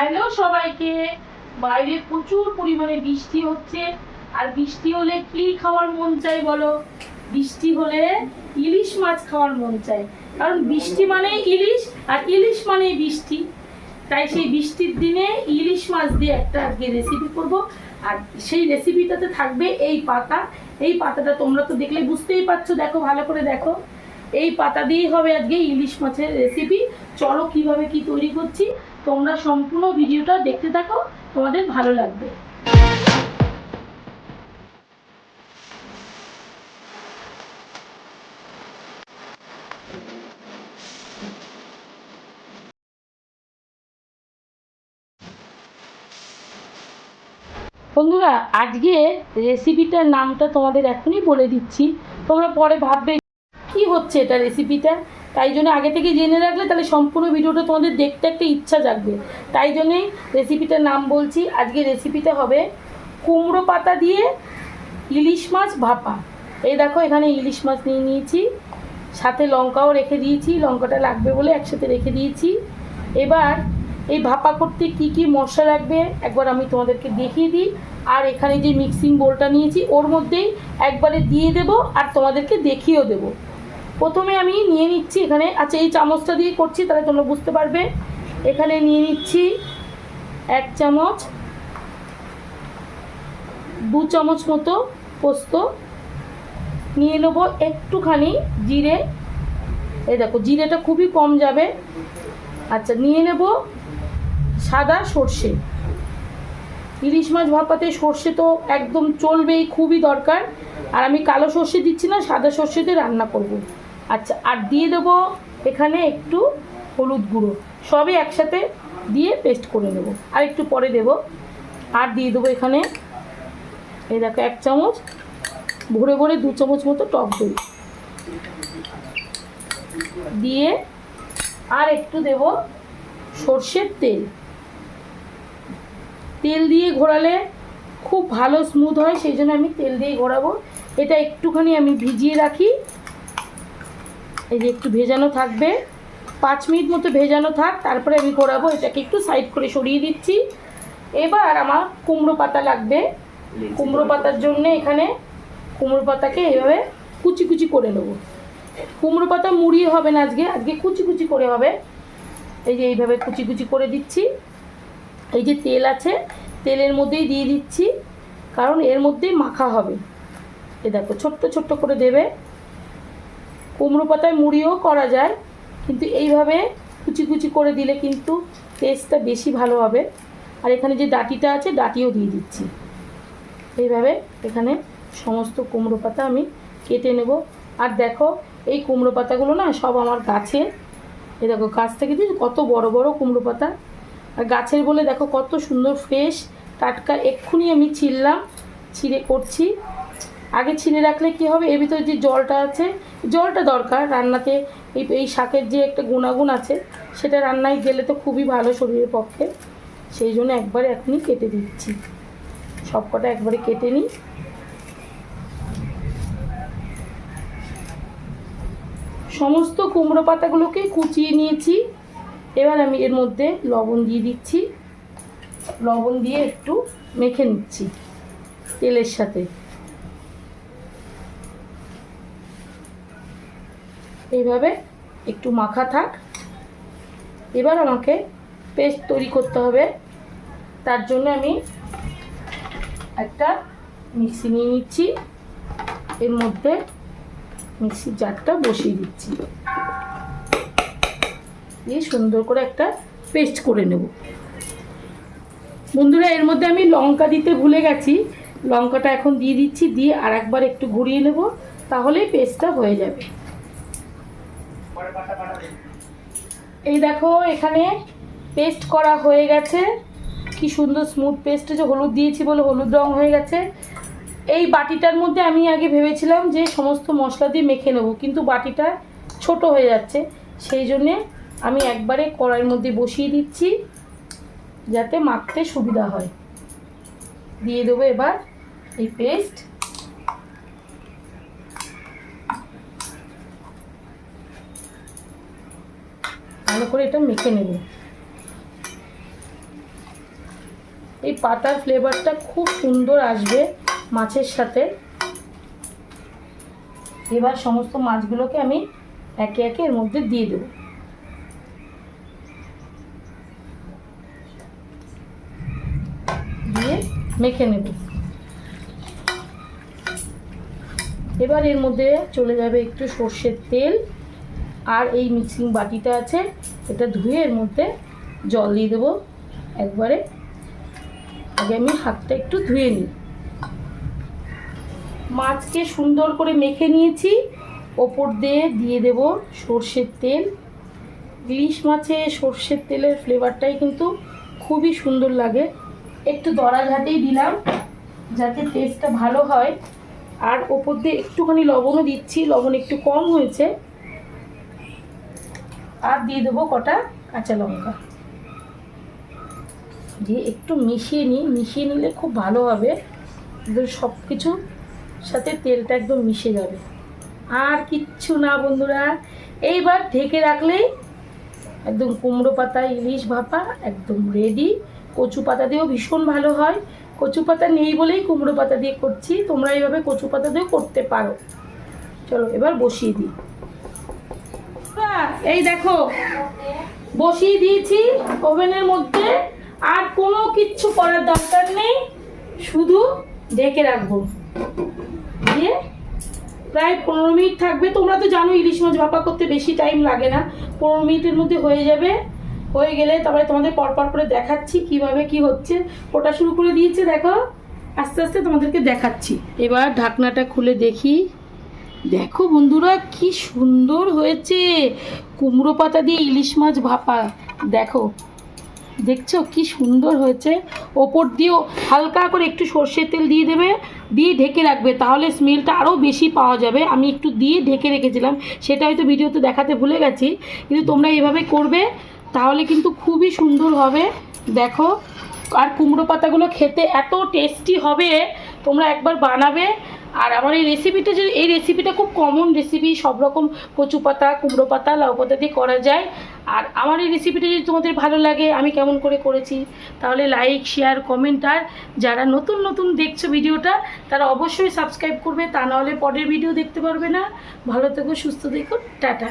Hello সবাইকে। বাইরে প্রচুর পরিমাণে বৃষ্টি হচ্ছে, আর বৃষ্টি হলে কি খাওয়ার মন চাই বলো? বৃষ্টি হলে ইলিশ মাছ খাওয়ার মন চাই, কারণ বৃষ্টি মানে ইলিশ, আর ইলিশ মানে বৃষ্টি। তাই সেই বৃষ্টির দিনে ইলিশ মাছ দিয়ে একটা আজকে রেসিপি করব। আর সেই রেসিপিটাতে থাকবে এই পাতা। এই পাতাটা তোমরা তো দেখলে বুঝতেই পারছো, দেখো ভালো করে দেখো। এই পাতা দিয়েই হবে আজকে ইলিশ মাছের রেসিপি। চলো কিভাবে কি তৈরি করছি, তোমরা সম্পূর্ণ ভিডিওটা দেখতে থাকো, তোমাদের ভালো লাগবে। বন্ধুরা, আজকে রেসিপিটার নামটা তোমাদের এখনই বলে দিচ্ছি, তোমরা পরে ভাববে কি হচ্ছে এটা রেসিপিটা। তাই জন্য আগে থেকে জেনে রাখলে তাহলে সম্পূর্ণ ভিডিওটা তোমাদের দেখতে একটা ইচ্ছা জাগবে। তাই জন্যই রেসিপিটার নাম বলছি। আজকে রেসিপিটা হবে কুমড়ো পাতা দিয়ে ইলিশ মাছ ভাপা। এই দেখো, এখানে ইলিশ মাছ নিয়ে নিয়েছি, সাথে লঙ্কাও রেখে দিয়েছি, লঙ্কাটা লাগবে বলে একসাথে রেখে দিয়েছি। এবার এই ভাপা করতে কি কি মশলা লাগবে একবার আমি তোমাদেরকে দেখিয়ে দিই। আর এখানে যে মিক্সিং বোলটা নিয়েছি ওর মধ্যেই একবারে দিয়ে দেব, আর তোমাদেরকে দেখিয়েও দেবো। প্রথমে আমি নিয়ে নিচ্ছি এখানে, আচ্ছা এই চামচটা দিয়ে করছি তাহলে তোমরা বুঝতে পারবে। এখানে নিয়ে নিচ্ছি 1 চামচ, 2 চামচ মতো পোস্ত, নিয়ে নেবো একটুখানি জিরে। এই দেখো জিরেটা খুবই কম যাবে। আচ্ছা, নিয়ে নেব সাদা সর্ষে। ইলিশ মাছ ভাপাতে সর্ষে তো একদম চলবেই, খুবই দরকার। আর আমি কালো সর্ষে দিচ্ছি না, সাদা সর্ষে দিয়ে রান্না করব। আচ্ছা, আর দিয়ে দেবো এখানে একটু হলুদ গুঁড়ো, সবই একসাথে দিয়ে পেস্ট করে নেব, আর একটু পরে দেব। আর দিয়ে দেবো এখানে, এই দেখো 1 চামচ, ভরে ভরে 2 চামচ মতো টক দই দিয়ে, আর একটু দেব সর্ষের তেল। তেল দিয়ে ঘোরালে খুব ভালো স্মুথ হয়, সেই জন্য আমি তেল দিয়ে ঘোরাবো। এটা একটুখানি আমি ভিজিয়ে রাখি, এই যে একটু ভেজানো থাকবে, 5 মিনিট মতো ভেজানো থাক, তারপরে আমি ঘোরাবো। এটাকে একটু সাইড করে সরিয়ে দিচ্ছি। এবার আমার কুমড়ো পাতা লাগবে। কুমড়ো পাতার জন্য এখানে কুমড়ো পাতাকে এইভাবে কুচি কুচি করে নেব। কুমড়ো পাতা মুড়িয়ে হবে না, আজকে আজকে কুচি কুচি করে হবে। এই যে এইভাবে কুচি কুচি করে দিচ্ছি। এই যে তেল আছে, তেলের মধ্যেই দিয়ে দিচ্ছি, কারণ এর মধ্যেই মাখা হবে। এ দেখো ছোট্ট ছোট্ট করে দেবে। কুমড়ো পাতায় মুড়িও করা যায়, কিন্তু এইভাবে কুচি কুচি করে দিলে কিন্তু টেস্টটা বেশি ভালো হবে। আর এখানে যে ডাঁটিটা আছে ডাঁটিও দিয়ে দিচ্ছি। এইভাবে এখানে সমস্ত কুমড়ো পাতা আমি কেটে নেব। আর দেখো এই কুমড়ো পাতাগুলো না সব আমার গাছে, এই দেখো গাছ থেকে দিই কত বড় বড় কুমড়ো পাতা। আর গাছের বলে দেখো কত সুন্দর ফ্রেশ টাটকা, এক্ষুনি আমি ছিললাম, ছিঁড়ে করছি। আগে ছিঁড়ে রাখলে কি হবে, এর ভিতরে যে জলটা আছে, জলটা দরকার রান্নাতে। এই শাকের যে একটা গুণাগুণ আছে সেটা রান্নায় গেলে তো খুবই ভালো শরীরের পক্ষে। সেই জন্য একবারে এখনই কেটে দিচ্ছি, সব কটা একবারে কেটে নিই। সমস্ত কুমড়ো পাতাগুলোকে কুচিয়ে নিয়েছি। এবার আমি এর মধ্যে লবণ দিয়ে দিচ্ছি, লবণ দিয়ে একটু মেখে নিচ্ছি তেলের সাথে। এইভাবে একটু মাখা থাক। এবার আমাকে পেস্ট তৈরি করতে হবে, তার জন্য আমি একটা মিক্সি নিয়ে নিচ্ছি, এর মধ্যে মিক্সির জারটা বসিয়ে দিচ্ছি, দিয়ে সুন্দর করে একটা পেস্ট করে নেব। বন্ধুরা, এর মধ্যে আমি লঙ্কা দিতে ভুলে গেছি, লঙ্কাটা এখন দিয়ে দিচ্ছি, দিয়ে আর একবার একটু ঘুরিয়ে নেব, তাহলেই পেস্টটা হয়ে যাবে। এই দেখো এখানে পেস্ট করা হয়ে গেছে, কি সুন্দর স্মুথ পেস্ট, যে হলুদ দিয়েছি বলে হলুদ রং হয়ে গেছে। এই বাটিটার মধ্যে আমি আগে ভেবেছিলাম যে সমস্ত মশলা দিয়ে মেখে নেব, কিন্তু বাটিটা ছোট হয়ে যাচ্ছে, সেই জন্যে আমি একবারে কড়াইয়ের মধ্যে বসিয়ে দিচ্ছি যাতে মাখতে সুবিধা হয়। দিয়ে দেবো এবার এই পেস্ট। ভালো করে এটা মেখে নেব। এই পাতার ফ্লেভারটা খুব সুন্দর আসবে মাছের সাথে। এবার সমস্ত মাছগুলোকে আমি একে একে এর মধ্যে দিয়ে দেব। দিয়ে মেখে নেব। এবার এর মধ্যে চলে যাবে একটু সর্ষের তেল, আর এই মিক্সিং বাটিটা আছে এটা ধুয়ে এর মধ্যে জল দিয়ে দেবো একবারে। আগে আমি হাতটা একটু ধুয়ে নিই। মাছকে সুন্দর করে মেখে নিয়েছি, ওপর দিয়ে দেব সর্ষের তেল। ইলিশ মাছে সর্ষের তেলের ফ্লেভারটাই কিন্তু খুবই সুন্দর লাগে। একটু দরা ঘাটেই দিলাম যাতে টেস্টটা ভালো হয়। আর ওপর দিয়ে একটুখানি লবণও দিচ্ছি, লবণ একটু কম হয়েছে। আর দিয়ে দেবো কটা কাঁচা লঙ্কা, দিয়ে একটু মিশিয়ে নিই। মিশিয়ে নিলে খুব ভালো হবে, একদম সব কিছুর সাথে তেলটা একদম মিশে যাবে। আর কিচ্ছু না বন্ধুরা, এইবার ঢেকে রাখলেই একদম কুমড়ো পাতা ইলিশ ভাপা একদম রেডি। কচু পাতা দিয়েও ভীষণ ভালো হয়। কচু পাতা নেই বলেই কুমড়ো পাতা দিয়ে করছি, তোমরা এইভাবে কচু পাতা দিয়েও করতে পারো। চলো এবার বসিয়ে দিই। এই দেখো বসিয়ে দিয়েছি ওভেনের মধ্যে। আর কোনো কিচ্ছু করার দরকার নেই, শুধু ঢেকে রাখবো। দিয়ে প্রায় 15 মিনিট থাকবে। তোমরা তো জানো ইলিশ মাছ ভাপা করতে বেশি টাইম লাগে না, 15 মিনিটের মধ্যে হয়ে যাবে। হয়ে গেলে তারপরে তোমাদের পরপর করে দেখাচ্ছি কিভাবে কি হচ্ছে। ওটা শুরু করে দিয়েছে, দেখো আস্তে আস্তে তোমাদেরকে দেখাচ্ছি। এবার ঢাকনাটা খুলে দেখি। দেখো বন্ধুরা কি সুন্দর হয়েছে কুমড়ো পাতা দিয়ে ইলিশ মাছ ভাপা। দেখো দেখছো কি সুন্দর হয়েছে। ওপর দিয়েও হালকা করে একটু সর্ষের তেল দিয়ে দেবে, দিয়ে ঢেকে রাখবে, তাহলে স্মেলটা আরও বেশি পাওয়া যাবে। আমি একটু দিয়ে ঢেকে রেখেছিলাম, সেটা হয়তো ভিডিওতে দেখাতে ভুলে গেছি, কিন্তু তোমরা এইভাবে করবে তাহলে কিন্তু খুবই সুন্দর হবে। দেখো আর কুমড়ো পাতাগুলো খেতে এত টেস্টি হবে, তোমরা একবার বানাবে। আর আমার এই রেসিপিটা খুব কমন রেসিপি, সব রকম কচু পাতা কুমড়ো পাতা লাউ পাতা দিয়ে করা যায়। আর আমার এই রেসিপিটা যদি তোমাদের ভালো লাগে, আমি কেমন করে করেছি, তাহলে লাইক শেয়ার কমেন্ট। আর যারা নতুন নতুন দেখছো ভিডিওটা, তারা অবশ্যই সাবস্ক্রাইব করবে, তা নাহলে পরের ভিডিও দেখতে পারবে না। ভালো থেকো, সুস্থ থেকো, টাটা।